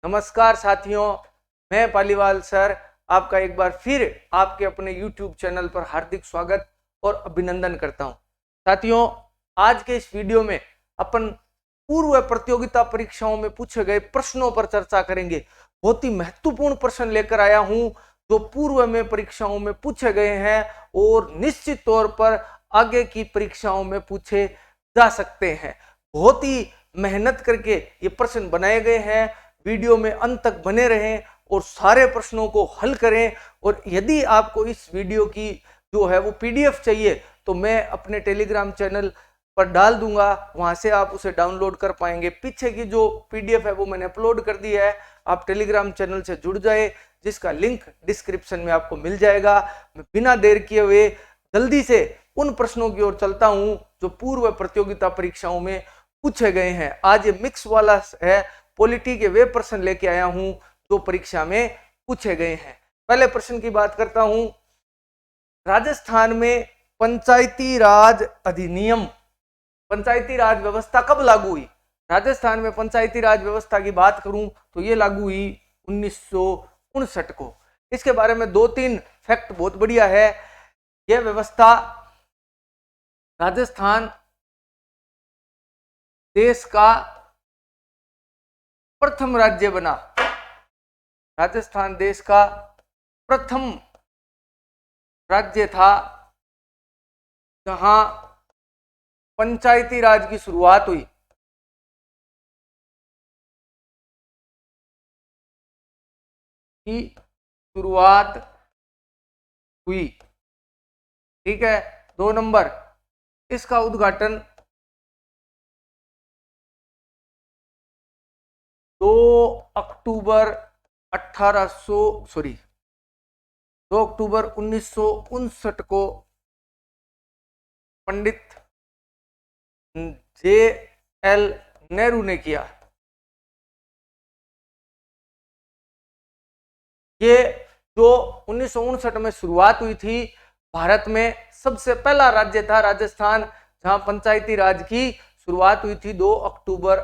नमस्कार साथियों, मैं पालीवाल सर आपका एक बार फिर आपके अपने YouTube चैनल पर हार्दिक स्वागत और अभिनंदन करता हूं। साथियों, आज के इस वीडियो में अपन पूर्व प्रतियोगिता परीक्षाओं में पूछे गए प्रश्नों पर चर्चा करेंगे। बहुत ही महत्वपूर्ण प्रश्न लेकर आया हूं जो पूर्व में परीक्षाओं में पूछे गए हैं और निश्चित तौर पर आगे की परीक्षाओं में पूछे जा सकते हैं। बहुत ही मेहनत करके ये प्रश्न बनाए गए हैं। वीडियो में अंत तक बने रहें और सारे प्रश्नों को हल करें। और यदि आपको इस वीडियो की जो है वो PDF चाहिए तो मैं अपने टेलीग्राम चैनल पर डाल दूंगा, वहां से आप उसे डाउनलोड कर पाएंगे। पीछे की जो PDF है वो मैंने अपलोड कर दी है, आप टेलीग्राम चैनल से जुड़ जाए, जिसका लिंक डिस्क्रिप्शन में आपको मिल जाएगा। मैं बिना देर किए हुए जल्दी से उन प्रश्नों की ओर चलता हूं जो पूर्व प्रतियोगिता परीक्षाओं में पूछे गए हैं। आज ये मिक्स वाला है, पॉलिटी के वे प्रश्न लेके आया हूं जो परीक्षा में पूछे गए हैं। पहले प्रश्न की बात करता हूं। राजस्थान में पंचायती राज अधिनियम, पंचायती राज व्यवस्था कब लागू हुई? राजस्थान में पंचायती राज व्यवस्था की बात करूं तो ये लागू हुई 1959 को। इसके बारे में 2-3 फैक्ट बहुत बढ़िया है। यह व्यवस्था राजस्थान देश का प्रथम राज्य बना। राजस्थान देश का प्रथम राज्य था जहां पंचायती राज की शुरुआत हुई। ठीक है। 2 नंबर, इसका उद्घाटन 2 अक्टूबर 1959 को पंडित JL नेहरू ने किया। ये जो 1959 में शुरुआत हुई थी, भारत में सबसे पहला राज्य था राजस्थान जहां पंचायती राज की शुरुआत हुई थी। 2 अक्टूबर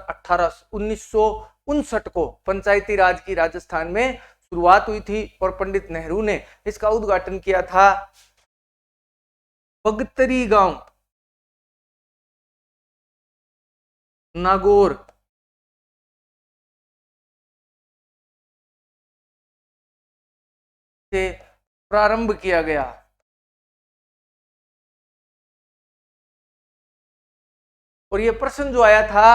1959 को पंचायती राज की राजस्थान में शुरुआत हुई थी और पंडित नेहरू ने इसका उद्घाटन किया था बगतरी गांव, नागौर से प्रारंभ किया गया। और ये प्रश्न जो आया था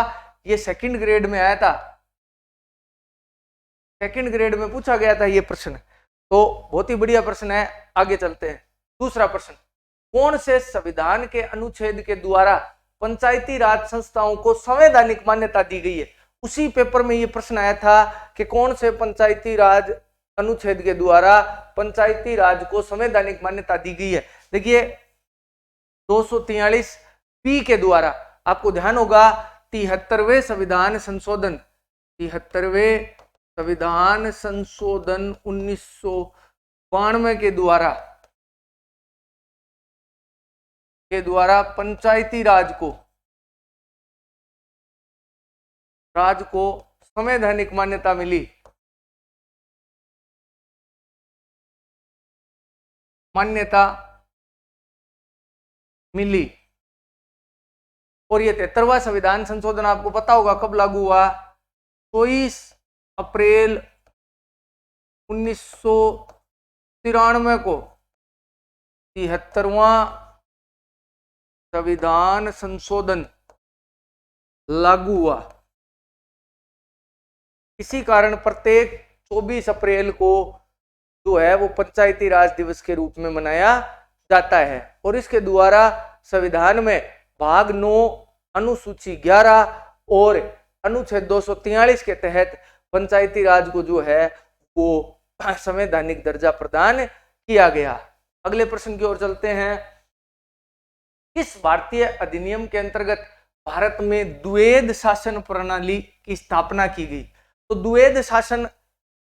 ये सेकंड ग्रेड में आया था, सेकंड ग्रेड में पूछा गया था ये प्रश्न, तो बहुत ही बढ़िया प्रश्न है। आगे चलते हैं। दूसरा प्रश्न, कौन से संविधान के अनुच्छेद के द्वारा पंचायती राज संस्थाओं को संवैधानिक मान्यता दी गई है? उसी पेपर में ये प्रश्न आया था कि कौन से पंचायती राज अनुच्छेद के द्वारा पंचायती राज को संवैधानिक मान्यता दी गई है। देखिए 243B के द्वारा, आपको ध्यान होगा 73वें संविधान संशोधन, 73वें संविधान संशोधन 1992 के द्वारा पंचायती राज को संवैधानिक मान्यता मिली। और ये 73वां संविधान संशोधन आपको पता होगा कब लागू हुआ? 24 अप्रैल 1993 को 73वां संविधान संशोधन लागू हुआ। इसी कारण प्रत्येक 24 अप्रैल को जो है वो पंचायती राज दिवस के रूप में मनाया जाता है। और इसके द्वारा संविधान में भाग 9 अनुसूची 11 और अनुच्छेद 243 के तहत पंचायती राज को जो है वो संवैधानिक दर्जा प्रदान किया गया। अगले प्रश्न की ओर चलते हैं। किस भारतीय अधिनियम के अंतर्गत भारत में द्वैध शासन प्रणाली की स्थापना की गई? तो द्वैध शासन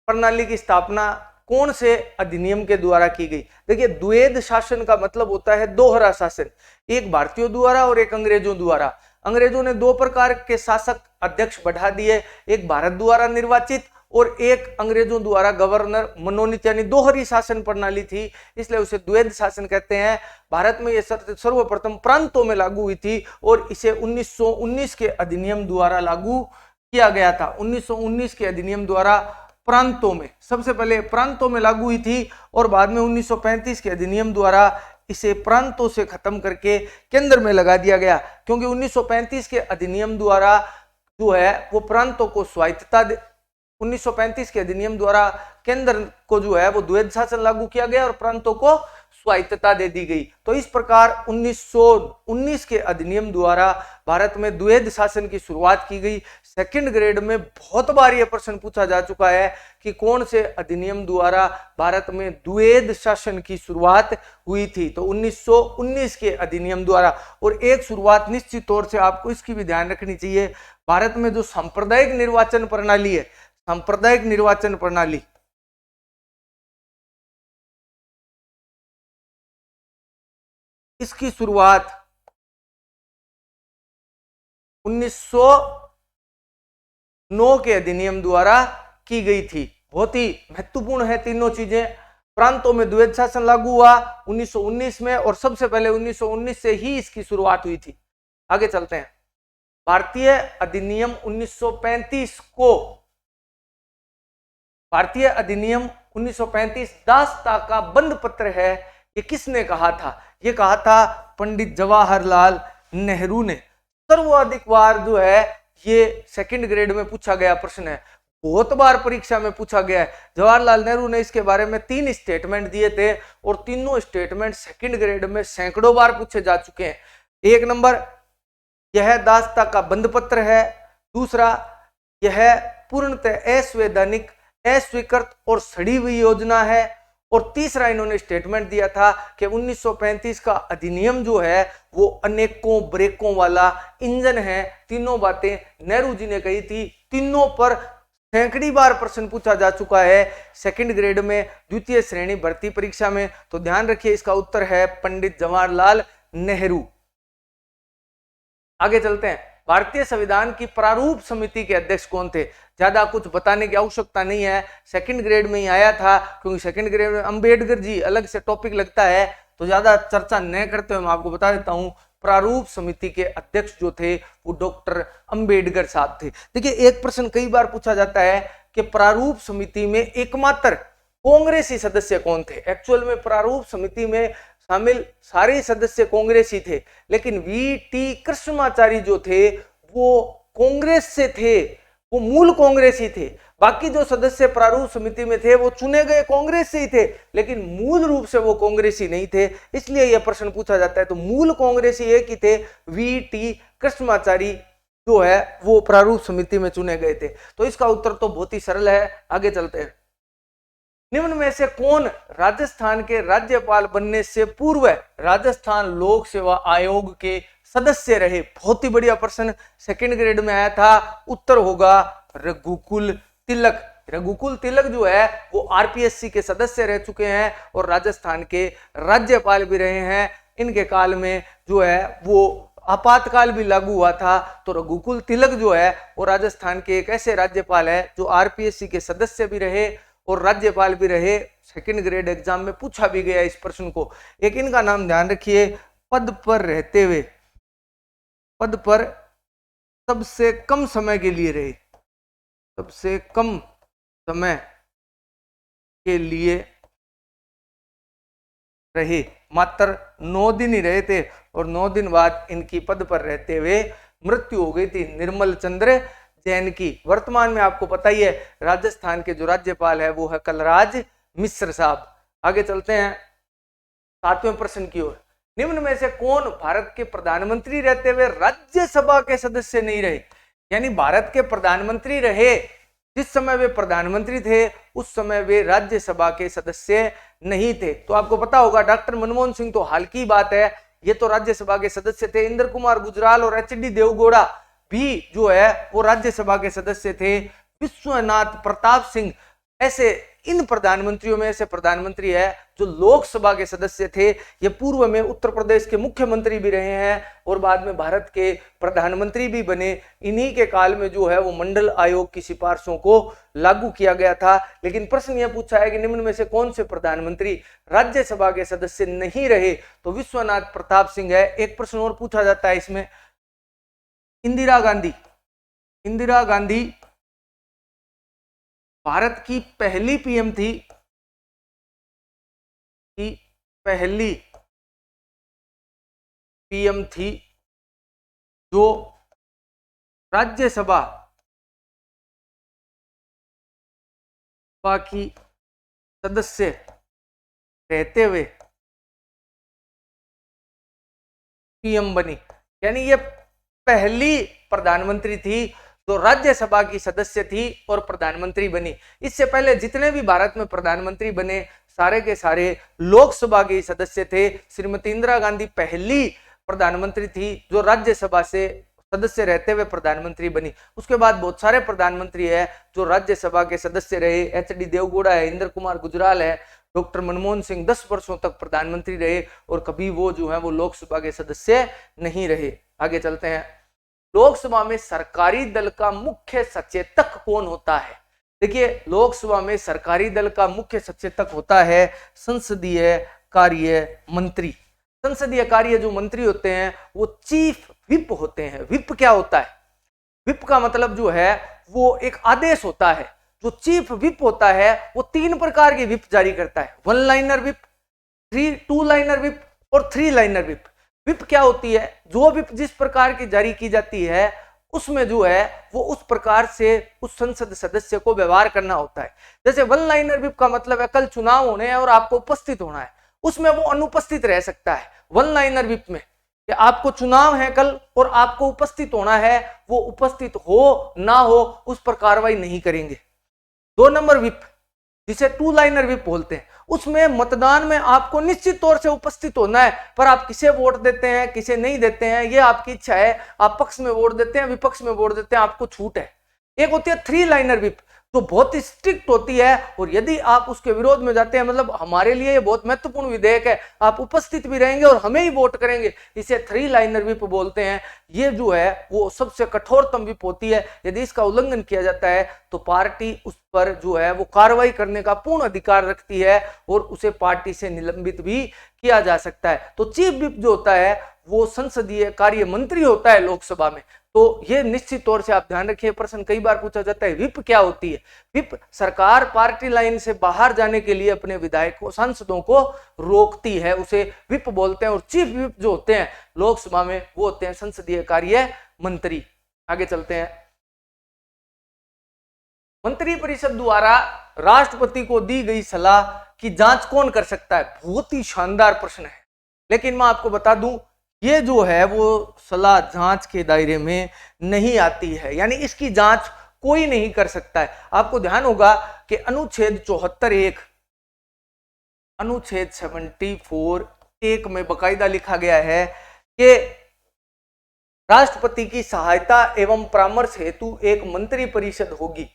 प्रणाली की स्थापना कौन से अधिनियम के द्वारा की गई? देखिए, द्वैध शासन का मतलब होता है दोहरा शासन, एक भारतीयों द्वारा और एक अंग्रेजों द्वारा। अंग्रेजों ने 2 प्रकार के शासक अध्यक्ष बढ़ा दिए, एक भारत द्वारा निर्वाचित और एक अंग्रेजों द्वारा गवर्नर मनोनीत, यानी दोहरी शासन प्रणाली थी, इसलिए उसे द्वैध शासन कहते हैं। भारत में यह सर्वप्रथम प्रांतों में लागू हुई थी और इसे 1919 के अधिनियम द्वारा लागू किया गया था। 1919 के अधिनियम द्वारा प्रांतों में, सबसे पहले प्रांतों में लागू हुई थी और बाद में 1935 के अधिनियम द्वारा इसे प्रांतों से खत्म करके केंद्र में लगा दिया गया, क्योंकि 1935 के अधिनियम द्वारा जो है वो प्रांतों को स्वायत्तता 1935 के अधिनियम द्वारा केंद्र को जो है वो द्वैध शासन लागू किया गया और प्रांतों को स्वायत्तता दे दी गई। तो इस प्रकार 1919 के अधिनियम द्वारा भारत में द्वैध शासन की शुरुआत की गई। सेकंड ग्रेड में बहुत बार यह प्रश्न पूछा जा चुका है कि कौन से अधिनियम द्वारा भारत में द्वैध शासन की शुरुआत हुई थी, तो 1919 के अधिनियम द्वारा। और एक शुरुआत निश्चित तौर से आपको इसकी भी ध्यान रखनी चाहिए, भारत में जो सांप्रदायिक निर्वाचन प्रणाली है, सांप्रदायिक निर्वाचन प्रणाली, इसकी शुरुआत 1909 के अधिनियम द्वारा की गई थी। बहुत ही महत्वपूर्ण है तीनों चीजें। प्रांतों में द्वैध शासन लागू हुआ 1919 में और सबसे पहले 1919 से ही इसकी शुरुआत हुई थी। आगे चलते हैं। भारतीय अधिनियम 1935 को, भारतीय अधिनियम 1935 दासता का बंद पत्र है, ये किसने कहा था? ये कहा था पंडित जवाहरलाल नेहरू ने। सर्वाधिक बार जो है ये सेकंड ग्रेड में पूछा गया प्रश्न है, बहुत बार परीक्षा में पूछा गया है। जवाहरलाल नेहरू ने इसके बारे में 3 स्टेटमेंट दिए थे और तीनों स्टेटमेंट सेकंड ग्रेड में सैकड़ों बार पूछे जा चुके हैं। एक नंबर, यह दासता का बंद पत्र है। दूसरा, यह पूर्णतः असंवैधानिक, अस्वीकृत और सड़ी हुई योजना है। और तीसरा इन्होंने स्टेटमेंट दिया था कि 1935 का अधिनियम जो है वो अनेकों ब्रेकों वाला इंजन है। तीनों बातें नेहरू जी ने कही थी। तीनों पर सैकड़ी बार प्रश्न पूछा जा चुका है सेकंड ग्रेड में, द्वितीय श्रेणी भर्ती परीक्षा में। तो ध्यान रखिए, इसका उत्तर है पंडित जवाहरलाल नेहरू। आगे चलते हैं। भारतीय संविधान की प्रारूप समिति के अध्यक्ष कौन थे? ज्यादा कुछ बताने की आवश्यकता नहीं है, सेकंड ग्रेड में ही आया था, क्योंकि सेकंड ग्रेड में अंबेडकर जी अलग से टॉपिक लगता है, तो ज्यादा चर्चा न करते हुए मैं आपको बता देता हूं, प्रारूप समिति के अध्यक्ष जो थे वो डॉक्टर अंबेडकर साहब थे। देखिए, एक प्रश्न कई बार पूछा जाता है कि प्रारूप समिति में एकमात्र कांग्रेसी सदस्य कौन थे? एक्चुअल में प्रारूप समिति में शामिल सारे सदस्य कांग्रेसी थे, लेकिन वी.टी. कृष्णमाचारी जो थे वो कांग्रेस से थे, वो मूल कांग्रेसी थे। बाकी जो सदस्य प्रारूप समिति में थे वो चुने गए कांग्रेस से ही थे, लेकिन मूल रूप से वो कांग्रेसी नहीं थे, इसलिए यह प्रश्न पूछा जाता है। तो मूल कांग्रेसी एक ही थे, वी.टी. कृष्णमाचारी जो है वो प्रारूप समिति में चुने गए थे। तो इसका उत्तर तो बहुत ही सरल है। आगे चलते हैं। निम्न में से कौन राजस्थान के राज्यपाल बनने से पूर्व राजस्थान लोक सेवा आयोग के सदस्य रहे? बहुत ही बढ़िया प्रश्न, सेकंड ग्रेड में आया था। उत्तर होगा रघुकुल तिलक। रघुकुल तिलक जो है वो आरपीएससी के सदस्य रह चुके हैं और राजस्थान के राज्यपाल भी रहे हैं। इनके काल में जो है वो आपातकाल भी लागू हुआ था। तो रघुकुल तिलक जो है वो राजस्थान के एक ऐसे राज्यपाल है जो आरपीएससी के सदस्य भी रहे और राज्यपाल भी रहे। सेकंड ग्रेड एग्जाम में पूछा भी गया इस प्रश्न को। एक इनका नाम ध्यान रखिए, पद पर रहते हुए, पद पर सबसे कम समय के लिए रहे, सबसे कम समय के लिए रहे, मात्र 9 दिन ही रहे थे और 9 दिन बाद इनकी पद पर रहते हुए मृत्यु हो गई थी, निर्मल चंद्र जैन की। वर्तमान में आपको पता ही है राजस्थान के जो राज्यपाल है वो है कलराज मिश्र साहब। आगे चलते हैं 7वें प्रश्न की ओर। निम्न में से कौन भारत के प्रधानमंत्री रहते हुए राज्यसभा के सदस्य नहीं रहे? यानी भारत के प्रधानमंत्री रहे, जिस समय वे प्रधानमंत्री थे उस समय वे राज्यसभा के सदस्य नहीं थे। तो आपको पता होगा डॉक्टर मनमोहन सिंह तो हाल की बात है, ये तो राज्यसभा के सदस्य थे। इंद्र कुमार गुजराल और एच.डी. देवगौड़ा भी जो है वो राज्यसभा के सदस्य थे। विश्वनाथ प्रताप सिंह ऐसे इन प्रधानमंत्रियों में ऐसे प्रधानमंत्री है जो लोकसभा के सदस्य थे, ये पूर्व में उत्तर प्रदेश के मुख्यमंत्री भी रहे हैं और बाद में भारत के प्रधानमंत्री भी बने। इन्हीं के काल में जो है वो मंडल आयोग की सिफारिशों को लागू किया गया था। लेकिन प्रश्न यह पूछा है कि निम्न में से कौन से प्रधानमंत्री राज्यसभा के सदस्य नहीं रहे, तो विश्वनाथ प्रताप सिंह है। एक प्रश्न और पूछा जाता है इसमें, इंदिरा गांधी भारत की पहली पीएम थी कि पहली पीएम थी जो राज्यसभा की सदस्य रहते हुए पीएम बनी, यानी ये पहली प्रधानमंत्री थी तो राज्यसभा की सदस्य थी और प्रधानमंत्री बनी। इससे पहले जितने भी भारत में प्रधानमंत्री बने सारे के सारे लोकसभा के सदस्य थे। श्रीमती इंदिरा गांधी पहली प्रधानमंत्री थी जो राज्यसभा से सदस्य रहते हुए प्रधानमंत्री बनी। उसके बाद बहुत सारे प्रधानमंत्री है जो राज्यसभा के सदस्य रहे। एच.डी. देवगौड़ा है, इंद्र कुमार गुजराल है, डॉक्टर मनमोहन सिंह 10 वर्षों तक प्रधानमंत्री रहे और कभी वो जो है वो लोकसभा के सदस्य नहीं रहे। आगे चलते हैं। लोकसभा में सरकारी दल का मुख्य सचेतक कौन होता है? देखिए, लोकसभा में सरकारी दल का मुख्य सचेतक होता है संसदीय कार्य मंत्री। संसदीय कार्य जो मंत्री होते हैं वो चीफ विप होते हैं। विप क्या होता है? विप का मतलब जो है वो एक आदेश होता है। जो चीफ विप होता है वो 3 प्रकार के विप जारी करता है, 1 लाइनर विप, 2 लाइनर विप और 3 लाइनर विप। विप क्या होती है? जो विप जिस प्रकार की जारी की जाती है उसमें जो है वो उस प्रकार से उस संसद सदस्य को व्यवहार करना होता है। जैसे 1 लाइनर विप का मतलब है कल चुनाव होने हैं और आपको उपस्थित होना है, उसमें वो अनुपस्थित रह सकता है। 1 लाइनर विप में कि आपको चुनाव है कल और आपको उपस्थित होना है, वो उपस्थित हो ना हो उस पर कार्रवाई नहीं करेंगे। 2 नंबर विप जिसे 2 लाइनर विप बोलते हैं, उसमें मतदान में आपको निश्चित तौर से उपस्थित होना है, पर आप किसे वोट देते हैं किसे नहीं देते हैं ये आपकी इच्छा है। आप पक्ष में वोट देते हैं, विपक्ष में वोट देते हैं, आपको छूट है। एक होती है 3 लाइनर विप जो बहुत ही स्ट्रिक्ट होती है और यदि आप उसके विरोध में जाते हैं, मतलब हमारे लिए ये बहुत महत्वपूर्ण विधेयक है, आप उपस्थित भी रहेंगे और हमें ही वोट करेंगे, इसे 3 लाइनर विप बोलते हैं। ये जो है वो सबसे कठोरतम विप होती है। यदि इसका उल्लंघन किया जाता है तो पार्टी उस पर जो है वो कार्रवाई करने का पूर्ण अधिकार रखती है और उसे पार्टी से निलंबित भी किया जा सकता है। तो चीफ विप जो होता है वो संसदीय कार्य मंत्री होता है लोकसभा में। तो ये निश्चित तौर से आप ध्यान रखिए, प्रश्न कई बार पूछा जाता है विप क्या होती है। विप सरकार पार्टी लाइन से बाहर जाने के लिए अपने विधायकों सांसदों को रोकती है, उसे विप बोलते हैं। और चीफ विप जो होते हैं लोकसभा में वो होते हैं संसदीय कार्य मंत्री। आगे चलते हैं। मंत्रिपरिषद द्वारा राष्ट्रपति को दी गई सलाह की जांच कौन कर सकता है? बहुत ही शानदार प्रश्न है, लेकिन मैं आपको बता दूं ये जो है वो सलाह जांच के दायरे में नहीं आती है, यानी इसकी जांच कोई नहीं कर सकता है। आपको ध्यान होगा कि अनुच्छेद 74(1) अनुच्छेद 74(1) में बकायदा लिखा गया है कि राष्ट्रपति की सहायता एवं परामर्श हेतु एक मंत्रिपरिषद होगी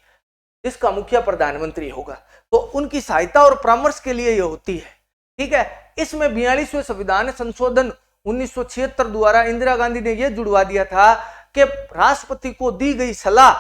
जिसका मुखिया प्रधानमंत्री होगा। तो उनकी सहायता और परामर्श के लिए ये होती है, ठीक है। इसमें 42वें संविधान संशोधन 1976 द्वारा इंदिरा गांधी ने यह जुड़वा दिया था कि राष्ट्रपति को दी गई सलाह,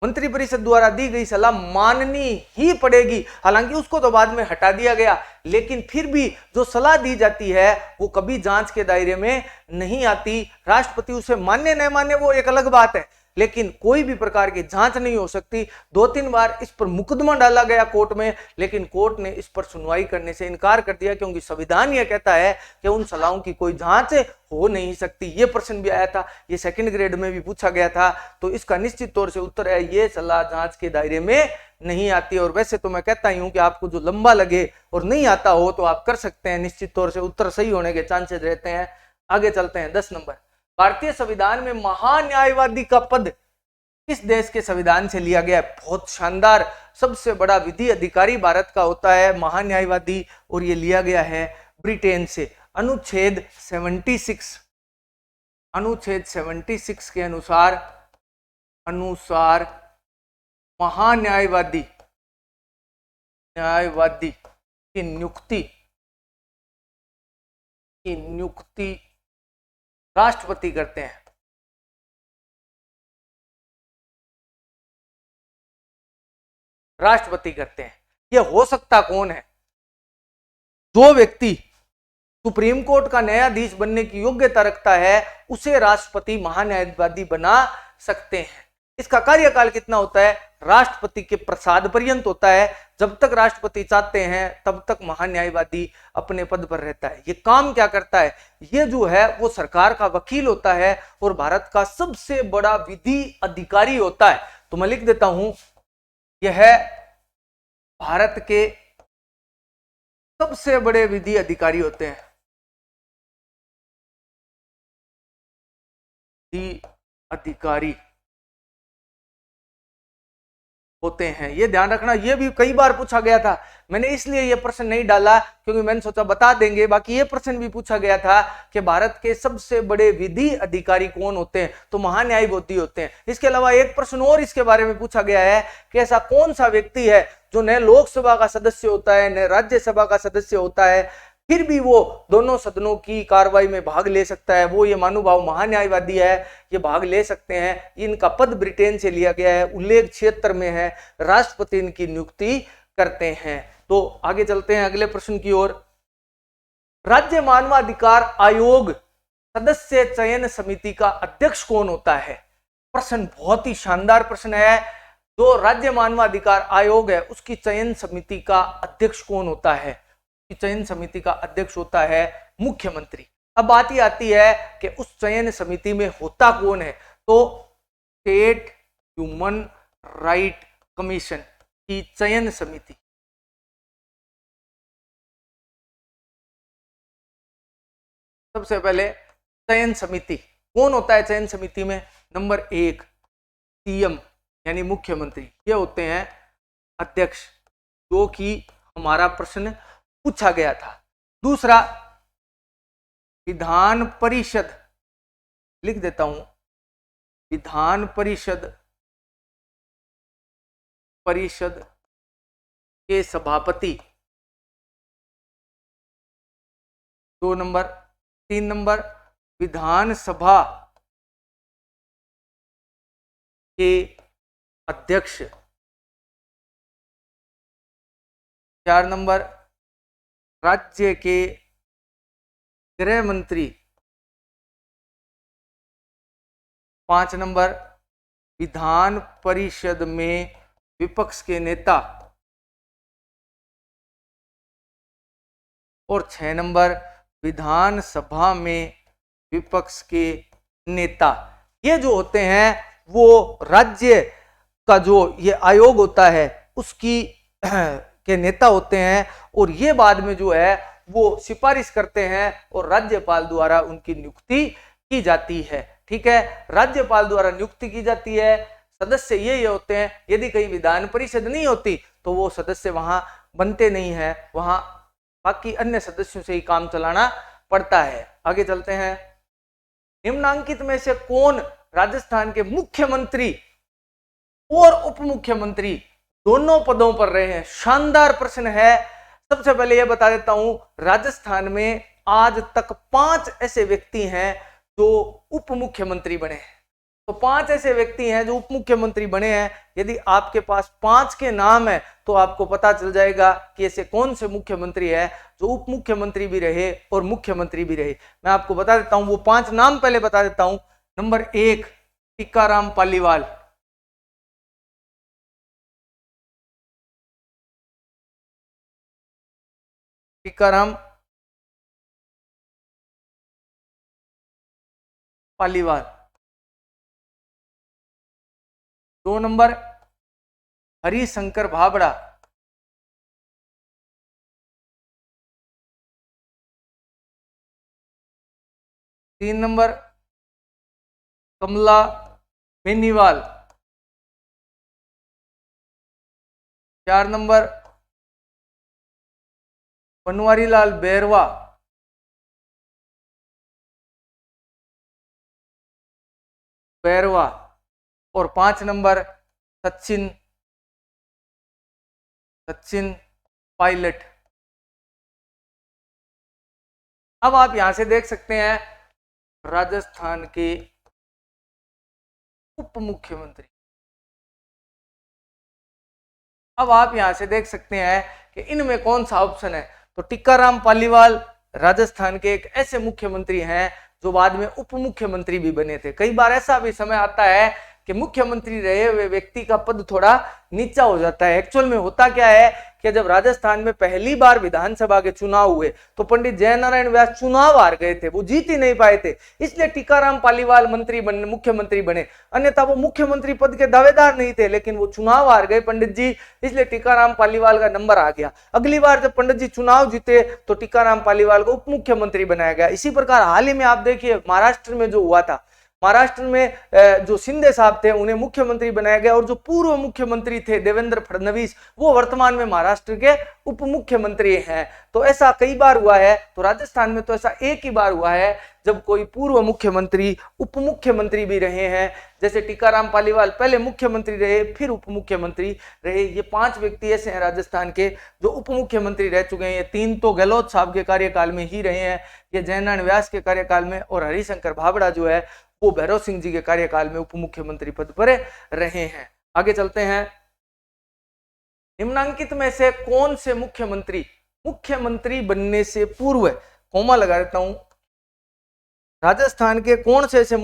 मंत्रिपरिषद द्वारा दी गई सलाह माननी ही पड़ेगी। हालांकि उसको तो बाद में हटा दिया गया, लेकिन फिर भी जो सलाह दी जाती है वो कभी जांच के दायरे में नहीं आती। राष्ट्रपति उसे माने न माने वो एक अलग बात है, लेकिन कोई भी प्रकार की जांच नहीं हो सकती। 2-3 बार इस पर मुकदमा डाला गया कोर्ट में, लेकिन कोर्ट ने इस पर सुनवाई करने से इनकार कर दिया, क्योंकि संविधान यह कहता है कि उन सलाहों की कोई जांच हो नहीं सकती। ये प्रश्न भी आया था, ये 2nd ग्रेड में भी पूछा गया था। तो इसका निश्चित तौर से उत्तर है ये सलाह जांच के दायरे में नहीं आती। और वैसे तो मैं कहता ही हूं कि आपको जो लंबा लगे और नहीं आता हो तो आप कर सकते हैं, निश्चित तौर से उत्तर सही होने के चांसेस रहते हैं। आगे चलते हैं। 10 नंबर, भारतीय संविधान में महान्यायवादी का पद किस देश के संविधान से लिया गया है? बहुत शानदार, सबसे बड़ा विधि अधिकारी भारत का होता है महान्यायवादी, और ये लिया गया है ब्रिटेन से। अनुच्छेद 76 के अनुसार महान्यायवादी न्यायवादी की नियुक्ति राष्ट्रपति करते हैं। राष्ट्रपति करते हैं। यह हो सकता कौन है? जो व्यक्ति सुप्रीम कोर्ट का न्यायाधीश बनने की योग्यता रखता है उसे राष्ट्रपति महान्यायवादी बना सकते हैं। इसका कार्यकाल कितना होता है? राष्ट्रपति के प्रसाद पर्यंत होता है। जब तक राष्ट्रपति चाहते हैं तब तक महान्यायवादी अपने पद पर रहता है। ये काम क्या करता है? ये जो है वो सरकार का वकील होता है और भारत का सबसे बड़ा विधि अधिकारी होता है। तो मैं लिख देता हूं, यह भारत के सबसे बड़े विधि अधिकारी होते हैं। विधि अधिकारी होते हैं, ये ध्यान रखना। ये भी कई बार पूछा गया था। मैंने इसलिए ये प्रश्न नहीं डाला क्योंकि मैंने सोचा बता देंगे। बाकी ये प्रश्न भी पूछा गया था कि भारत के सबसे बड़े विधि अधिकारी कौन होते हैं, तो महान्यायवादी होते हैं। इसके अलावा एक प्रश्न और इसके बारे में पूछा गया है कि ऐसा कौन सा व्यक्ति है जो न लोकसभा का सदस्य होता है न राज्यसभा का सदस्य होता है, फिर भी वो दोनों सदनों की कार्रवाई में भाग ले सकता है। वो ये महानुभाव महान्यायवादी है, ये भाग ले सकते हैं। इनका पद ब्रिटेन से लिया गया है, उल्लेख क्षेत्र में है, राष्ट्रपति इनकी नियुक्ति करते हैं। तो आगे चलते हैं अगले प्रश्न की ओर। राज्य मानवाधिकार आयोग सदस्य चयन समिति का अध्यक्ष कौन होता है? प्रश्न बहुत ही शानदार प्रश्न है। जो राज्य मानवाधिकार आयोग है उसकी चयन समिति का अध्यक्ष कौन होता है? चयन समिति का अध्यक्ष होता है मुख्यमंत्री। अब बात ये आती है कि उस चयन समिति में होता कौन है? तो स्टेट ह्यूमन राइट कमीशन की चयन समिति। सबसे पहले चयन समिति कौन होता है? चयन समिति में नंबर 1 सीएम यानी मुख्यमंत्री, ये होते हैं अध्यक्ष, जो कि हमारा प्रश्न पूछा गया था। दूसरा विधान परिषद, लिख देता हूं, विधान परिषद के सभापति 2 नंबर। 3 नंबर विधानसभा के अध्यक्ष। 4 नंबर राज्य के गृह मंत्री। 5 नंबर विधान परिषद में विपक्ष के नेता। और 6 नंबर विधानसभा में विपक्ष के नेता। ये जो होते हैं वो राज्य का जो ये आयोग होता है उसकी के नेता होते हैं, और ये बाद में जो है वो सिफारिश करते हैं और राज्यपाल द्वारा उनकी नियुक्ति की जाती है। ठीक है, राज्यपाल द्वारा नियुक्ति की जाती है। सदस्य ये होते हैं। यदि कहीं विधान परिषद नहीं होती तो वो सदस्य वहां बनते नहीं है, वहां बाकी अन्य सदस्यों से ही काम चलाना पड़ता है। आगे चलते हैं। निम्नांकित में से कौन राजस्थान के मुख्यमंत्री और उप मुख्यमंत्री दोनों पदों पर रहे हैं? शानदार प्रश्न है। सबसे पहले यह बता देता हूं, राजस्थान में आज तक 5 ऐसे व्यक्ति हैं जो उप मुख्यमंत्री बने हैं। तो 5 ऐसे व्यक्ति हैं जो उप मुख्यमंत्री बने हैं। यदि आपके पास 5 के नाम है तो आपको पता चल जाएगा कि ऐसे कौन से मुख्यमंत्री है जो उप मुख्यमंत्री भी रहे और मुख्यमंत्री भी रहे। मैं आपको बता देता हूं, वो 5 नाम पहले बता देता हूं। Number 1 Tikaram Paliwal. Tikaram Paliwal. 2 number Harishankar Bhabra. 3 number Kamla Beniwal. 4 number Banwarilal Bairwa. 5 number Sachin Pilot. अब आप यहां से देख सकते हैं राजस्थान के उप मुख्यमंत्री। अब आप यहां से देख सकते हैं कि इनमें कौन सा ऑप्शन है। तो टीकाराम पालीवाल राजस्थान के एक ऐसे मुख्यमंत्री हैं जो बाद में उप मुख्यमंत्री भी बने थे। कई बार ऐसा भी समय आता है कि मुख्यमंत्री रहे हुए व्यक्ति का पद थोड़ा नीचा हो जाता है। एक्चुअल में होता क्या है कि जब राजस्थान में पहली बार विधानसभा के चुनाव हुए तो पंडित जयनारायण व्यास चुनाव हार गए थे, वो जीत ही नहीं पाए थे, इसलिए टीकाराम पालीवाल मुख्यमंत्री बने। अन्यथा वो मुख्यमंत्री पद के दावेदार नहीं थे, लेकिन वो चुनाव हार गए पंडित जी, इसलिए टीकाराम पालीवाल का नंबर आ गया। अगली बार जब पंडित जी चुनाव जीते तो टीकाराम पालीवाल को उप मुख्यमंत्री बनाया गया। इसी प्रकार हाल ही में आप देखिए महाराष्ट्र में जो हुआ था, महाराष्ट्र में जो शिंदे साहब थे उन्हें मुख्यमंत्री बनाया गया, और जो पूर्व मुख्यमंत्री थे देवेंद्र फडणवीस वो वर्तमान में महाराष्ट्र के उप मुख्यमंत्री हैं। तो ऐसा कई बार हुआ है। तो राजस्थान में तो ऐसा एक ही बार हुआ है जब कोई पूर्व मुख्यमंत्री उप मुख्यमंत्री भी रहे हैं। जैसे टीकाराम पालीवाल पहले मुख्यमंत्री रहे फिर उप मुख्यमंत्री रहे। ये 5 व्यक्ति ऐसे हैं राजस्थान के जो उप मुख्यमंत्री रह चुके हैं। ये 3 तो गहलोत साहब के कार्यकाल में ही रहे हैं, ये जयनारायण व्यास के कार्यकाल में, और हरिशंकर भाबड़ा जो है वो भैरव सिंह जी के कार्यकाल में उप मुख्यमंत्री पद पर रहे हैं। आगे चलते हैं। निम्नांकित में से कौन से मुख्यमंत्री बनने से पूर्व, कोमा लगा देता हूं, राजस्थान के कौन से ऐसे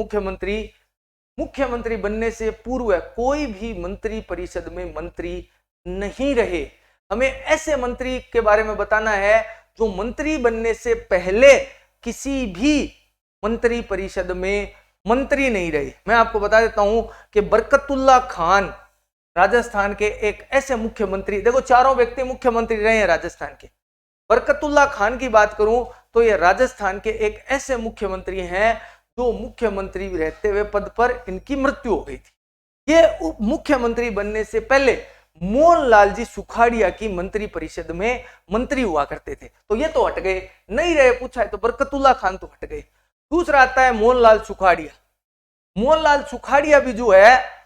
मुख्यमंत्री बनने से पूर्व कोई भी मंत्री परिषद में मंत्री नहीं रहे। हमें ऐसे मंत्री के बारे में बताना है जो मंत्री बनने से पहले किसी भी मंत्री परिषद में मंत्री नहीं रहे। मैं आपको बता देता हूं कि बरकतुल्ला खान राजस्थान के एक ऐसे मुख्यमंत्री, देखो चारों व्यक्ति मुख्यमंत्री रहे हैं राजस्थान के। बरकतुल्ला खान की बात करूं तो ये राजस्थान के एक ऐसे मुख्यमंत्री हैं जो मुख्यमंत्री रहते हुए पद पर इनकी मृत्यु हो गई थी। ये उप मुख्यमंत्री बनने से पहले मोहनलाल जी सुखाड़िया की मंत्री परिषद में मंत्री हुआ करते थे, तो ये तो हट गए, नहीं रहे। पूछा है तो बरकतुल्ला खान तो हट गए। दूसरा आता है मोहनलाल सुखाड़िया। मोहनलाल सुखाड़िया भी जो है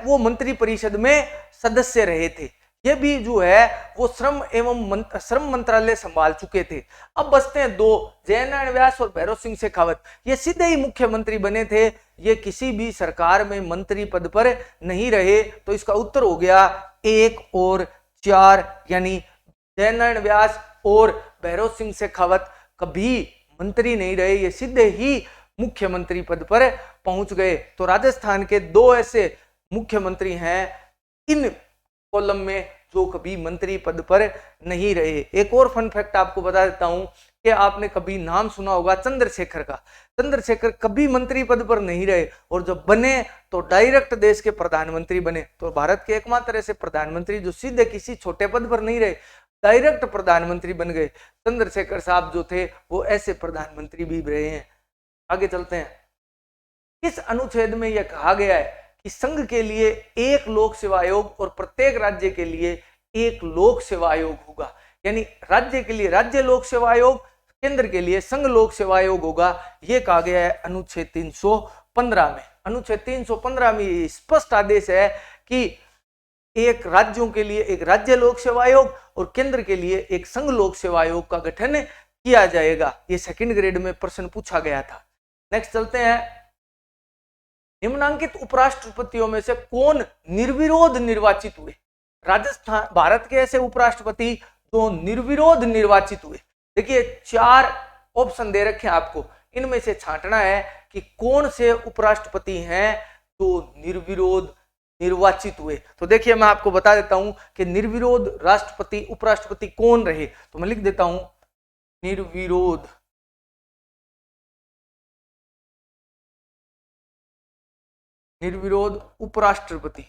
वो मंत्री परिषद में सदस्य रहे थे। ये भी जो है वो श्रम मंत्रालय संभाल चुके थे। अब बचते हैं 2, जयनारायण व्यास और भैरव सिंह शेखावत। ये सीधे ही मुख्यमंत्री बने थे, ये किसी भी सरकार में मंत्री पद पर नहीं रहे। तो इसका उत्तर हो गया 1 और 4, यानी जयनारायण व्यास और भैरव सिंह शेखावत कभी मंत्री नहीं रहे, ये सीधे ही मुख्यमंत्री पद पर पहुंच गए। तो राजस्थान के 2 ऐसे मुख्यमंत्री हैं इन कॉलम में जो कभी मंत्री पद पर नहीं रहे। एक और फन फैक्ट आपको बता देता हूं कि आपने कभी नाम सुना होगा चंद्रशेखर का। चंद्रशेखर कभी मंत्री पद पर नहीं रहे, और जब बने तो डायरेक्ट देश के प्रधानमंत्री बने। तो भारत के एकमात्र ऐसे प्रधानमंत्री जो सीधे किसी छोटे पद पर नहीं रहे, डायरेक्ट प्रधानमंत्री बन गए। चंद्रशेखर साहब जो थे वो ऐसे प्रधानमंत्री भी रहे हैं। आगे चलते हैं। इस अनुच्छेद में यह कहा गया है कि संघ के लिए एक लोक सेवा आयोग और प्रत्येक राज्य के लिए एक लोक सेवा आयोग होगा। यानी राज्य के लिए राज्य लोक सेवा आयोग, केंद्र के लिए संघ लोक सेवा आयोग होगा। यह कहा गया है अनुच्छेद 315 में। अनुच्छेद 315 में स्पष्ट आदेश है कि एक राज्यों के लिए एक राज्य लोक सेवा आयोग और केंद्र के लिए एक संघ लोक सेवा आयोग का गठन किया जाएगा। ये सेकंड ग्रेड में प्रश्न पूछा गया था। नेक्स्ट चलते हैं। निम्नांकित उपराष्ट्रपतियों में से कौन निर्विरोध निर्वाचित हुए? राजस्थान भारत के ऐसे उपराष्ट्रपति जो निर्विरोध निर्वाचित हुए। देखिए 4 ऑप्शन दे रखे हैं आपको, इनमें से छांटना है कि कौन से उपराष्ट्रपति हैं जो निर्विरोध निर्वाचित हुए। तो देखिए मैं आपको बता देता हूं कि निर्विरोध राष्ट्रपति उपराष्ट्रपति कौन रहे। तो मैं लिख देता हूं निर्विरोध उपराष्ट्रपति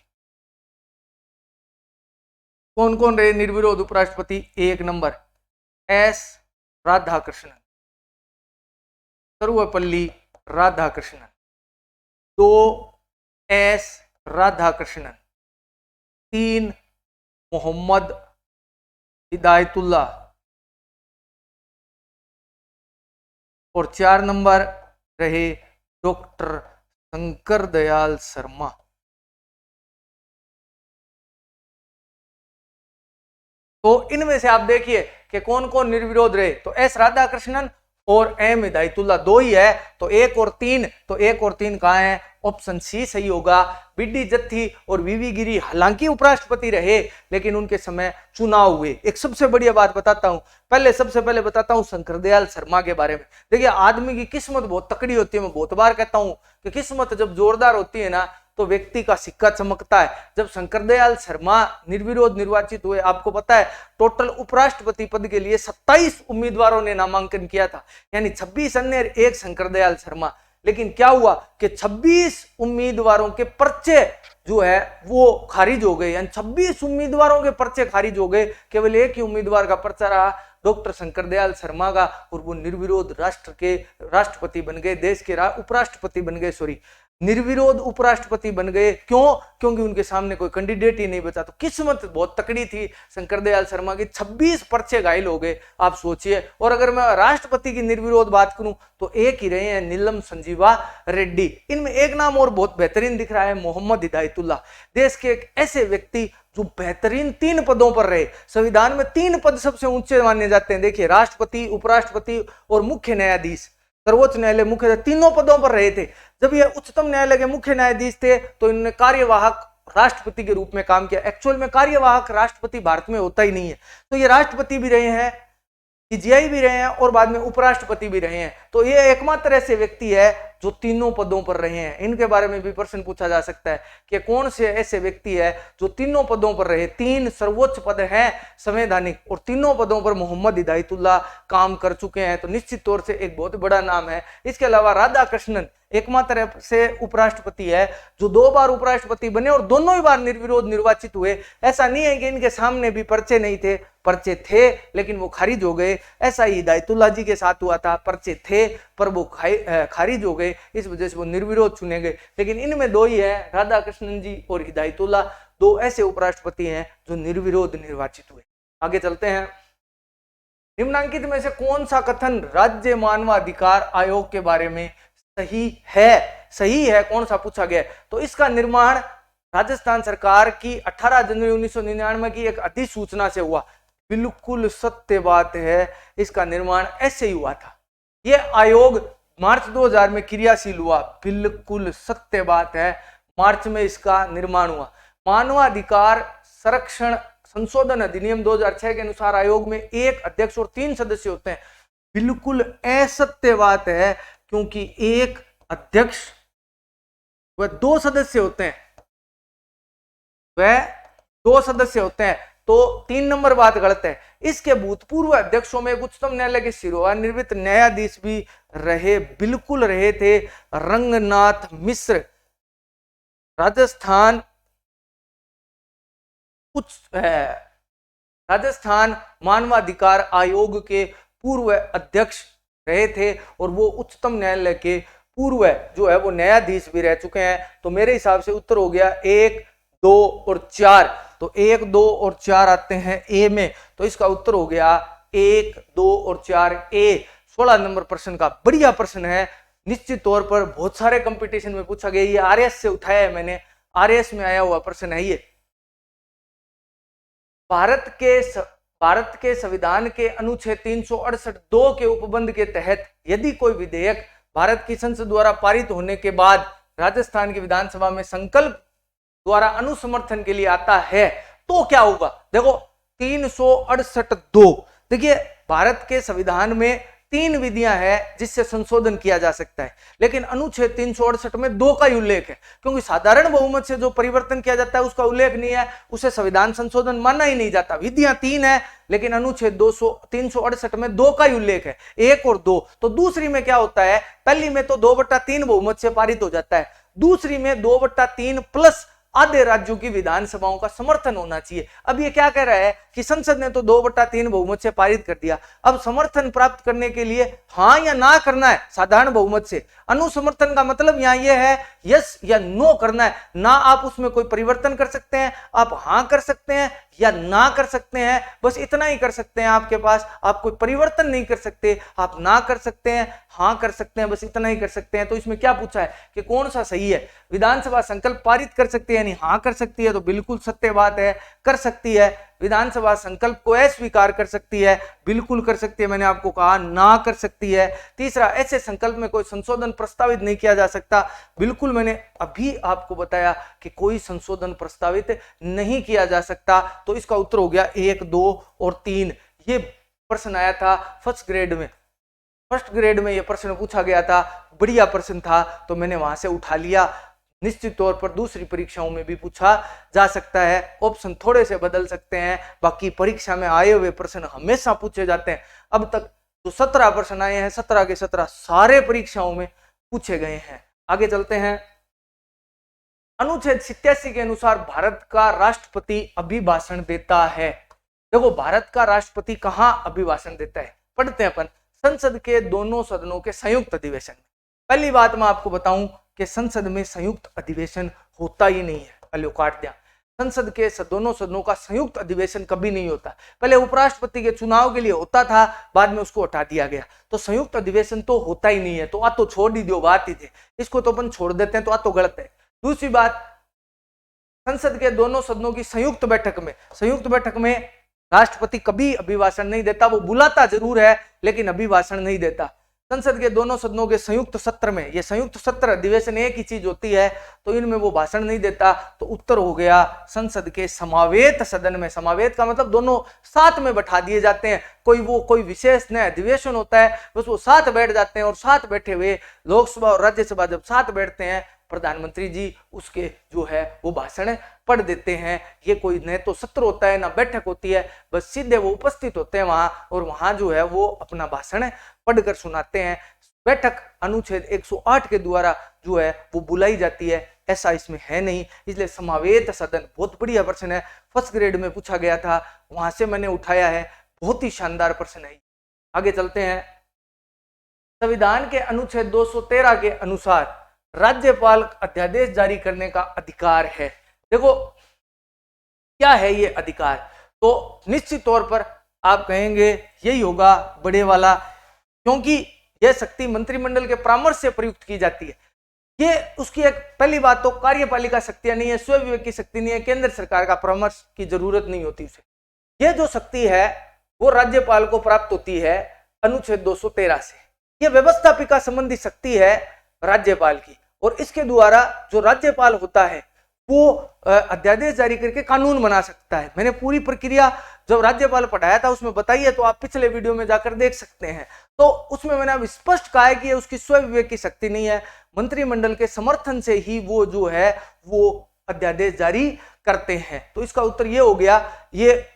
कौन कौन रहे निर्विरोध उपराष्ट्रपति? 1 number S Radhakrishnan, Sarvepalli Radhakrishnan, 2 S Radhakrishnan, 3 Mohammad Hidayatullah, और 4 नंबर रहे डॉक्टर शंकर दयाल शर्मा। तो इनमें से आप देखिए कि कौन कौन निर्विरोध रहे, तो एस राधाकृष्णन और एम हिदायतुल्लाह दो ही है, तो एक और तीन कहाँ है, ऑप्शन सी सही होगा। बीडी जत्थी और वीवी गिरी हालांकि उपराष्ट्रपति रहे लेकिन उनके समय चुनाव हुए। एक सबसे बढ़िया बात बताता हूं, सबसे पहले बताता हूं शंकरदयाल शर्मा के बारे में। देखिए आदमी की किस्मत बहुत तकड़ी होती है, मैं बहुत बार कहता हूं कि किस्मत जब जोरदार होती है ना तो व्यक्ति का सिक्का चमकता है। जब शंकरदयाल शर्मा निर्विरोध निर्वाचित हुए, आपको पता है टोटल उपराष्ट्रपति पद के लिए 27 उम्मीदवारों ने नामांकन किया था, यानी 26 अन्य एक शंकरदयाल शर्मा। लेकिन क्या हुआ कि 26 उम्मीदवारों के पर्चे जो है वो खारिज हो गए, यानी 26 उम्मीदवारों के पर्चे खारिज हो गए, केवल एक ही उम्मीदवार का पर्चा रहा, डॉक्टर शंकरदयाल शर्मा का, और वो निर्विरोध राष्ट्र के राष्ट्रपति बन गए, देश के उपराष्ट्रपति बन गए, निर्विरोध उपराष्ट्रपति बन गए। क्यों? क्योंकि उनके सामने कोई कैंडिडेट ही नहीं बचा। तो किस्मत बहुत तकड़ी थी शंकरदयाल शर्मा की, 26 पर्चे घायल हो गए, आप सोचिए। और अगर मैं राष्ट्रपति की निर्विरोध बात करूं तो एक ही रहे हैं, नीलम संजीवा रेड्डी। इनमें एक नाम और बहुत बेहतरीन दिख रहा है, मोहम्मद हिदायतुल्लाह, देश के एक ऐसे व्यक्ति जो बेहतरीन 3 पदों पर रहे। संविधान में 3 पद सबसे ऊंचे माने जाते हैं, देखिए राष्ट्रपति, उपराष्ट्रपति और मुख्य न्यायाधीश। सर्वोच्च न्यायालय मुख्य 3 पदों पर रहे थे। जब ये उच्चतम न्यायालय के मुख्य न्यायाधीश थे तो इन्होंने कार्यवाहक राष्ट्रपति के रूप में काम किया। एक्चुअल में कार्यवाहक राष्ट्रपति भारत में होता ही नहीं है, तो ये राष्ट्रपति भी रहे हैं, जीआई भी रहे हैं और बाद में उपराष्ट्रपति भी रहे हैं। तो ये एकमात्र ऐसे व्यक्ति है जो 3 पदों पर रहे हैं। इनके बारे में भी प्रश्न पूछा जा सकता है कि कौन से ऐसे व्यक्ति है जो 3 पदों पर रहे। 3 सर्वोच्च पद हैं संवैधानिक, और 3 पदों पर मोहम्मद हिदायतुल्लाह काम कर चुके हैं, तो निश्चित तौर से एक बहुत बड़ा नाम है। इसके अलावा राधाकृष्णन एकमात्र से उपराष्ट्रपति है जो 2 बार उपराष्ट्रपति बने और दोनों ही बार निर्विरोध निर्वाचित हुए। ऐसा नहीं है कि इनके सामने भी पर्चे नहीं थे, पर्चे थे लेकिन वो खारिज हो गए। ऐसा ही हिदायतुल्लाह जी के साथ हुआ था, पर्चे थे पर वो खारिज हो गए, इस वजह से वो निर्विरोध चुने गए। लेकिन इनमें 2 ही है, राधाकृष्णन जी और हिदायतुल्लाह, 2 ऐसे उपराष्ट्रपति हैं जो निर्विरोध निर्वाचित हुए। आगे चलते हैं। निम्नलिखित में से कौन सा कथन राज्य मानवाधिकार आयोग के बारे में सही है, कौन सा पूछा गया? तो इसका निर्माण राजस्थान सरकार की 18 जनवरी 1999 की एक अधिसूचना से हुआ। बिल्कुल सत्य बात है, इसका निर्माण ऐसे ही हुआ था। यह आयोग मार्च 2000 में क्रियाशील हुआ, बिल्कुल सत्य बात है, मार्च में इसका निर्माण हुआ। मानवाधिकार संरक्षण संशोधन अधिनियम 2006 के अनुसार आयोग में 1 अध्यक्ष और 3 सदस्य होते हैं। बिल्कुल असत्य बात है, क्योंकि 1 अध्यक्ष व 2 सदस्य होते हैं, तो 3 नंबर बात गलत है। इसके भूतपूर्व अध्यक्षों में उच्चतम न्यायालय के सेवानिवृत्त न्यायाधीश भी रहे, बिल्कुल रहे थे, रंगनाथ मिश्र। राजस्थान मानवाधिकार आयोग के पूर्व अध्यक्ष रहे थे और वो उच्चतम न्यायालय के पूर्व जो है वो न्यायाधीश भी रह चुके हैं। तो मेरे हिसाब से उत्तर हो गया 1, 2 और 4। तो 1, 2 और 4 आते हैं ए में, तो इसका उत्तर हो गया 1, 2 और 4 ए। 16 नंबर प्रश्न का बढ़िया प्रश्न है, निश्चित तौर पर बहुत सारे कंपटीशन में पूछा गया। ये आरएस से उठाया है मैंने, आरएस में आया हुआ प्रश्न है ये। भारत के संविधान के अनुच्छेद 368(2) के उपबंध के तहत यदि कोई विधेयक भारत की संसद द्वारा पारित होने के बाद राजस्थान की विधानसभा में संकल्प द्वारा अनुसमर्थन के लिए आता है तो क्या होगा? देखो 368(2), देखिए भारत के संविधान में 3 विधियां हैं जिससे संशोधन किया जा सकता है, लेकिन अनुच्छेद 368 में 2 का ही उल्लेख है, क्योंकि साधारण बहुमत से जो परिवर्तन किया जाता है उसका उल्लेख नहीं है, उसे संविधान संशोधन माना ही नहीं जाता। विधियां 3 है लेकिन अनुच्छेद 368 में 2 का ही उल्लेख है, 1 और 2। तो दूसरी में क्या होता है, पहली में तो 2/3 बहुमत से पारित हो जाता है, दूसरी में 2/3 प्लस आधे राज्यों की विधानसभाओं का समर्थन होना चाहिए। अब ये क्या कह रहा है कि संसद ने तो 2/3 बहुमत से पारित कर दिया, अब समर्थन प्राप्त करने के लिए हाँ या ना करना है साधारण बहुमत से। अनुसमर्थन का मतलब यहाँ ये है यस या नो करना है, ना आप उसमें कोई परिवर्तन कर सकते हैं, आप हाँ कर सकते हैं या ना कर सकते हैं, बस इतना ही कर सकते हैं आपके पास, आप कोई परिवर्तन नहीं कर सकते, आप ना कर सकते हैं, हाँ कर सकते हैं, बस इतना ही कर सकते हैं। तो इसमें क्या पूछा है कि कौन सा सही है, विधानसभा संकल्प पारित कर सकते हैं यानी हाँ कर सकती है, तो बिल्कुल सत्य बात है, कर सकती है। विधानसभा संकल्प को अस्वीकार कर सकती है, बिल्कुल कर सकती है, मैंने आपको कहा ना कर सकती है। तीसरा, ऐसे संकल्प में कोई संशोधन प्रस्तावित नहीं किया जा सकता, बिल्कुल मैंने अभी आपको बताया कि कोई संशोधन प्रस्तावित नहीं किया जा सकता। तो इसका उत्तर हो गया 1, 2 और 3। ये प्रश्न आया था फर्स्ट ग्रेड में, फर्स्ट ग्रेड में ये प्रश्न पूछा गया था, बढ़िया प्रश्न था, तो मैंने वहां से उठा लिया। निश्चित तौर पर दूसरी परीक्षाओं में भी पूछा जा सकता है, ऑप्शन थोड़े से बदल सकते हैं, बाकी परीक्षा में आए हुए प्रश्न हमेशा पूछे जाते हैं। अब तक जो 17 प्रश्न आए हैं, 17 के 17 सारे परीक्षाओं में पूछे गए हैं। आगे चलते हैं। अनुच्छेद 87 के अनुसार भारत का राष्ट्रपति अभिभाषण देता है। देखो, भारत का राष्ट्रपति कहां अभिभाषण देता है, पढ़ते हैं अपन। संसद के दोनों सदनों के संयुक्त अधिवेशन में। पहली बात मैं आपको बताऊं कि संसद में संयुक्त अधिवेशन होता ही नहीं है, पहले काट दिया। संसद के दोनों सदनों का संयुक्त अधिवेशन कभी नहीं होता। पहले उपराष्ट्रपति के चुनाव के लिए होता था, बाद में उसको हटा दिया गया। तो संयुक्त अधिवेशन तो होता ही नहीं है, तो आ तो छोड़ ही दो, बात ही थे, इसको तो अपन छोड़ देते हैं, तो आ तो गलत है। दूसरी बात, संसद के दोनों सदनों की संयुक्त बैठक में राष्ट्रपति कभी अभिभाषण नहीं देता, वो बुलाता जरूर है लेकिन अभिभाषण नहीं देता। संसद के दोनों सदनों के संयुक्त सत्र में, ये संयुक्त सत्र अधिवेशन एक ही चीज होती है, तो इनमें वो भाषण नहीं देता। तो उत्तर हो गया संसद के समावेत सदन में। समावेत का मतलब दोनों साथ में बैठा दिए जाते हैं, कोई विशेष नया अधिवेशन होता है, बस वो साथ बैठ जाते हैं, और साथ बैठे हुए लोकसभा और राज्यसभा जब साथ बैठते हैं, प्रधानमंत्री जी उसके जो है वो भाषण पढ़ देते हैं। ये कोई न तो सत्र होता है ना बैठक होती है, बस सीधे वो उपस्थित होते हैं वहां, और वहां जो है वो अपना भाषण पढ़कर सुनाते हैं। बैठक अनुच्छेद 108 के द्वारा जो है वो बुलाई जाती है, ऐसा इसमें है नहीं, इसलिए समावेत सदन बहुत बढ़िया प्रश्न है, फर्स्ट ग्रेड में पूछा गया था, वहां से मैंने उठाया है, बहुत ही शानदार प्रश्न है। आगे चलते हैं। संविधान के अनुच्छेद 213 के अनुसार राज्यपाल अध्यादेश जारी करने का अधिकार है। देखो क्या है ये अधिकार, तो निश्चित तौर पर आप कहेंगे यही होगा बड़े वाला, क्योंकि यह शक्ति मंत्रिमंडल के परामर्श से प्रयुक्त की जाती है। ये उसकी एक पहली बात तो कार्यपालिका शक्तियां नहीं है, स्वविवेक की शक्ति नहीं है, केंद्र सरकार का परामर्श की जरूरत नहीं होती उसे। ये जो शक्ति है वो राज्यपाल को प्राप्त होती है अनुच्छेद 213 से। यह व्यवस्थापिका संबंधी शक्ति है राज्यपाल की, और इसके द्वारा जो राज्यपाल होता है वो अध्यादेश जारी करके कानून बना सकता है। मैंने पूरी प्रक्रिया जब राज्यपाल पढ़ाया था उसमें बताई है, तो आप पिछले वीडियो में जाकर देख सकते हैं। तो उसमें मैंने अब स्पष्ट कहा है कि ये उसकी स्वविवेक की शक्ति नहीं है, मंत्रिमंडल के समर्थन से ही वो जो है वो अध्यादेश जारी करते हैं। तो इसका उत्तर ये हो गया, ये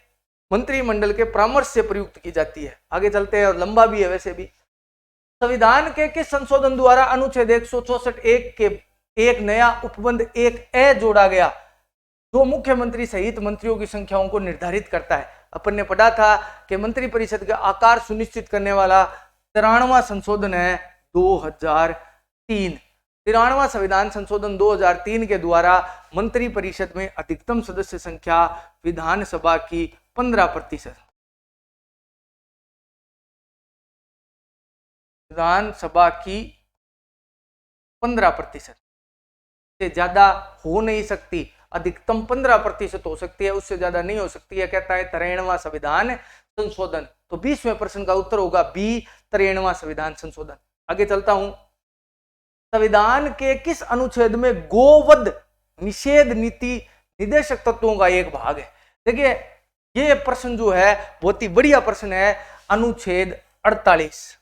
मंत्रिमंडल के परामर्श से प्रयुक्त की जाती है। आगे चलते हैं, और लंबा भी है वैसे भी। संविधान के किस संशोधन द्वारा अनुच्छेद 164(1) के एक नया उपबंध 1A जोड़ा गया, जो मुख्यमंत्री सहित मंत्रियों की संख्याओं को निर्धारित करता है? अपन ने पढ़ा था कि मंत्रिपरिषद का आकार सुनिश्चित करने वाला 93वां संशोधन है 2003। 93वां संविधान संशोधन 2003 के द्वारा मंत्रिपरिषद में अधिकतम सदस्य संख्या विधानसभा की 15%, विधानसभा की 15% से ज्यादा हो नहीं सकती, अधिकतम 15% हो सकती है, उससे ज्यादा नहीं हो सकती है, कहता है 93वां संविधान संशोधन। तो 20वें प्रश्न का उत्तर होगा बी, 93वां संविधान संशोधन। आगे चलता हूं। संविधान के किस अनुच्छेद में गोवध निषेध नीति निदेशक तत्वों का एक भाग है? देखिए ये प्रश्न जो है बहुत ही बढ़िया प्रश्न है, अनुच्छेद 48।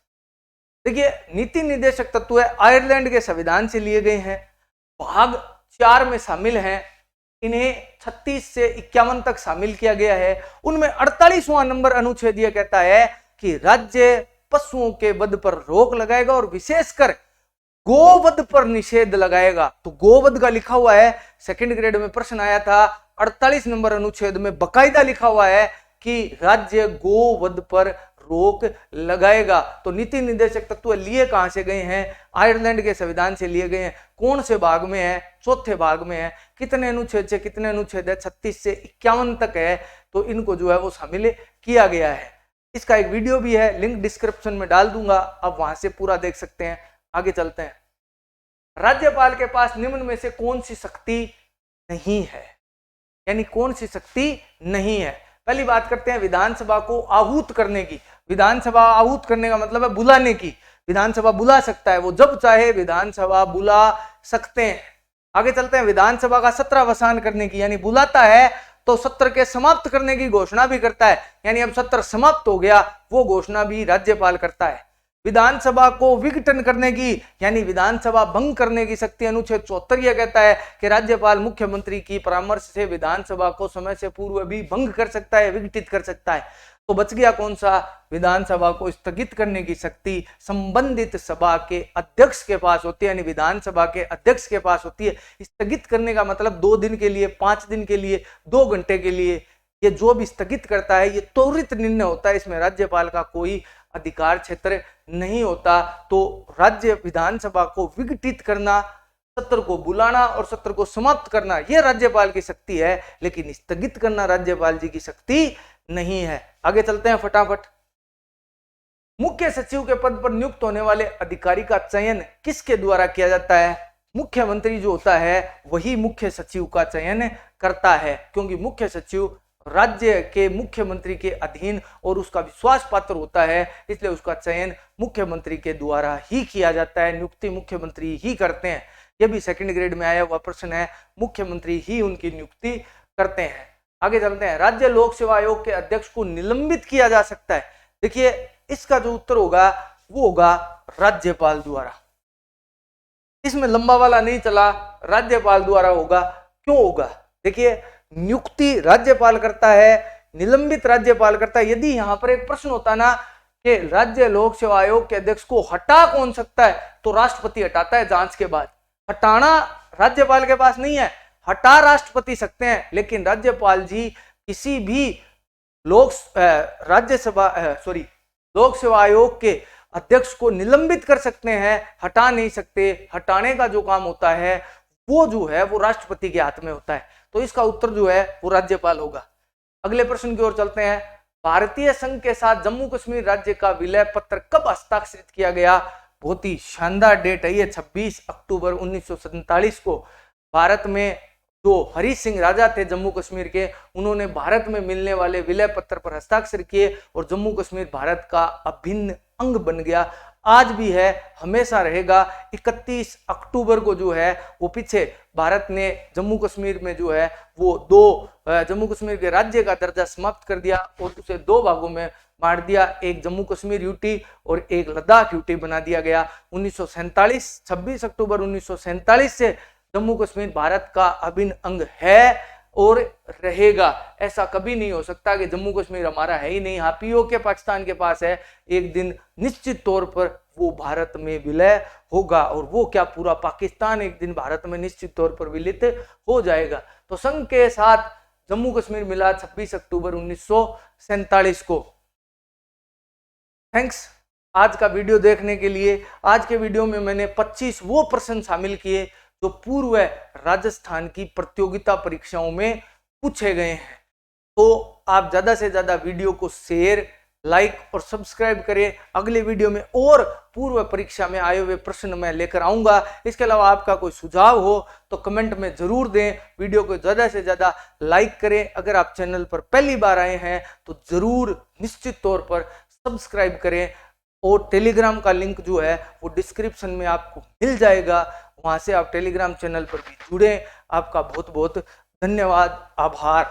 देखिए नीति निर्देशक तत्व है, आयरलैंड के संविधान से लिए गए हैं, भाग 4 में शामिल हैं, इन्हें 36 से 51 तक शामिल किया गया है। उनमें 48वां नंबर अनुच्छेद यह कहता है कि राज्य पशुओं के वध पर रोक लगाएगा और विशेषकर गोवध पर निषेध लगाएगा। तो गोवध का लिखा हुआ है, सेकंड ग्रेड में प्रश्न आया था, 48 नंबर अनुच्छेद में बकायदा लिखा हुआ है कि राज्य गोवध पर रोक लगाएगा। तो नीति निर्देशक तत्व लिए कहां से गए हैं? आयरलैंड के संविधान से लिए गए हैं। कौन से भाग में है? चौथे भाग में है। कितने अनुच्छेद से कितने अनुच्छेद है? 36 से 51 तक है। तो इनको जो है वो शामिल किया गया है। इसका एक वीडियो भी है, लिंक डिस्क्रिप्शन में डाल दूंगा, आप वहां से पूरा देख सकते हैं। आगे चलते हैं। राज्यपाल के पास निम्न में से कौन सी शक्ति नहीं है। यानी कौन सी शक्ति नहीं है? पहली बात करते हैं विधानसभा को आहूत करने की। विधानसभा आहूत करने का मतलब है बुलाने की। विधानसभा बुला सकता है, वो जब चाहे विधानसभा बुला सकते हैं। आगे चलते हैं, विधानसभा का सत्रावसान करने की, यानी बुलाता है तो सत्र के समाप्त करने की घोषणा भी करता है, यानी अब सत्र समाप्त हो गया वो घोषणा भी राज्यपाल करता है। विधानसभा को विघटन करने की, यानी विधानसभा भंग करने की शक्ति अनुच्छेद 74 यह कहता है कि राज्यपाल मुख्यमंत्री की परामर्श से विधानसभा को समय से पूर्व भी भंग कर सकता है, विघटित कर सकता है। तो बच गया कौन सा? विधानसभा को स्थगित करने की शक्ति संबंधित सभा के अध्यक्ष के पास होती है, यानी विधानसभा के अध्यक्ष के पास होती है। स्थगित करने का मतलब 2 दिन के लिए, 5 दिन के लिए, 2 घंटे के लिए, ये जो भी स्थगित करता है ये त्वरित निर्णय होता है, इसमें राज्यपाल का कोई अधिकार क्षेत्र नहीं होता। तो राज्य विधानसभा को विघटित करना, सत्र को बुलाना और सत्र को समाप्त करना यह राज्यपाल की शक्ति है, लेकिन स्थगित करना राज्यपाल जी की शक्ति नहीं है। आगे चलते हैं फटाफट। मुख्य सचिव के पद पर नियुक्त होने वाले अधिकारी का चयन किसके द्वारा किया जाता है? मुख्यमंत्री जो होता है वही मुख्य सचिव का चयन करता है, क्योंकि मुख्य सचिव राज्य के मुख्यमंत्री के अधीन और उसका विश्वास पात्र होता है, इसलिए उसका चयन मुख्यमंत्री के द्वारा ही किया जाता है, नियुक्ति मुख्यमंत्री ही करते हैं। यह भी सेकंड ग्रेड में आया हुआ प्रश्न है, मुख्यमंत्री ही उनकी नियुक्ति करते हैं। आगे चलते हैं, राज्य लोक सेवा आयोग के अध्यक्ष को निलंबित किया जा सकता है। देखिए इसका जो उत्तर होगा वो होगा राज्यपाल द्वारा। इसमें लंबा वाला नहीं चला, राज्यपाल द्वारा होगा। क्यों होगा? देखिए नियुक्ति राज्यपाल करता है, निलंबित राज्यपाल करता है। यदि यहां पर एक प्रश्न होता ना कि राज्य लोक सेवा आयोग के अध्यक्ष को हटा कौन सकता है, तो राष्ट्रपति हटाता है जांच के बाद। हटाना राज्यपाल के पास नहीं है, हटा राष्ट्रपति सकते हैं, लेकिन राज्यपाल जी किसी भी लोक सेवा आयोग के अध्यक्ष को निलंबित कर सकते हैं, हटा नहीं सकते। हटाने का जो काम होता है वो जो है वो राष्ट्रपति के हाथ में होता है। तो इसका उत्तर जो है वो राज्यपाल होगा। अगले प्रश्न की ओर चलते हैं। भारतीय संघ के साथ जम्मू कश्मीर राज्य का विलय पत्र कब हस्ताक्षरित किया गया? बहुत ही शानदार डेट है ये, 26 अक्टूबर 1947 को। भारत में जो हरि सिंह राजा थे जम्मू कश्मीर के, उन्होंने भारत में मिलने वाले विलय पत्र पर हस्ताक्षर किए और जम्मू कश्मीर भारत का अभिन्न अंग बन गया। आज भी है, हमेशा रहेगा। 31 अक्टूबर को जो है वो पीछे भारत ने जम्मू कश्मीर में जो है वो जम्मू कश्मीर के राज्य का दर्जा समाप्त कर दिया और उसे 2 भागों में बांट दिया, एक जम्मू कश्मीर यूटी और एक लद्दाख यूटी बना दिया गया। 1947 26 अक्टूबर 1947 से जम्मू कश्मीर भारत का अभिन्न अंग है और रहेगा। ऐसा कभी नहीं हो सकता कि जम्मू कश्मीर हमारा है ही नहीं। हाँ, पीओके पाकिस्तान के पास है, एक दिन निश्चित तौर पर वो भारत में विलय होगा, और वो क्या पूरा पाकिस्तान एक दिन भारत में निश्चित तौर पर विलित हो जाएगा। तो संघ के साथ जम्मू कश्मीर मिला 26 अक्टूबर 1947 को। थैंक्स आज का वीडियो देखने के लिए। आज के वीडियो में मैंने 25 वो प्रश्न शामिल किए जो पूर्व राजस्थान की प्रतियोगिता परीक्षाओं में पूछे गए हैं। तो आप ज्यादा से ज्यादा वीडियो को शेयर, लाइक और सब्सक्राइब करें। अगले वीडियो में और पूर्व परीक्षा में आए हुए प्रश्न मैं लेकर आऊंगा। इसके अलावा आपका कोई सुझाव हो तो कमेंट में जरूर दें। वीडियो को ज्यादा से ज्यादा लाइक करें। अगर आप चैनल पर पहली बार आए हैं तो जरूर निश्चित तौर पर सब्सक्राइब करें, और टेलीग्राम का लिंक जो है वो डिस्क्रिप्शन में आपको मिल जाएगा, वहां से आप टेलीग्राम चैनल पर भी जुड़ें। आपका बहुत बहुत धन्यवाद, आभार।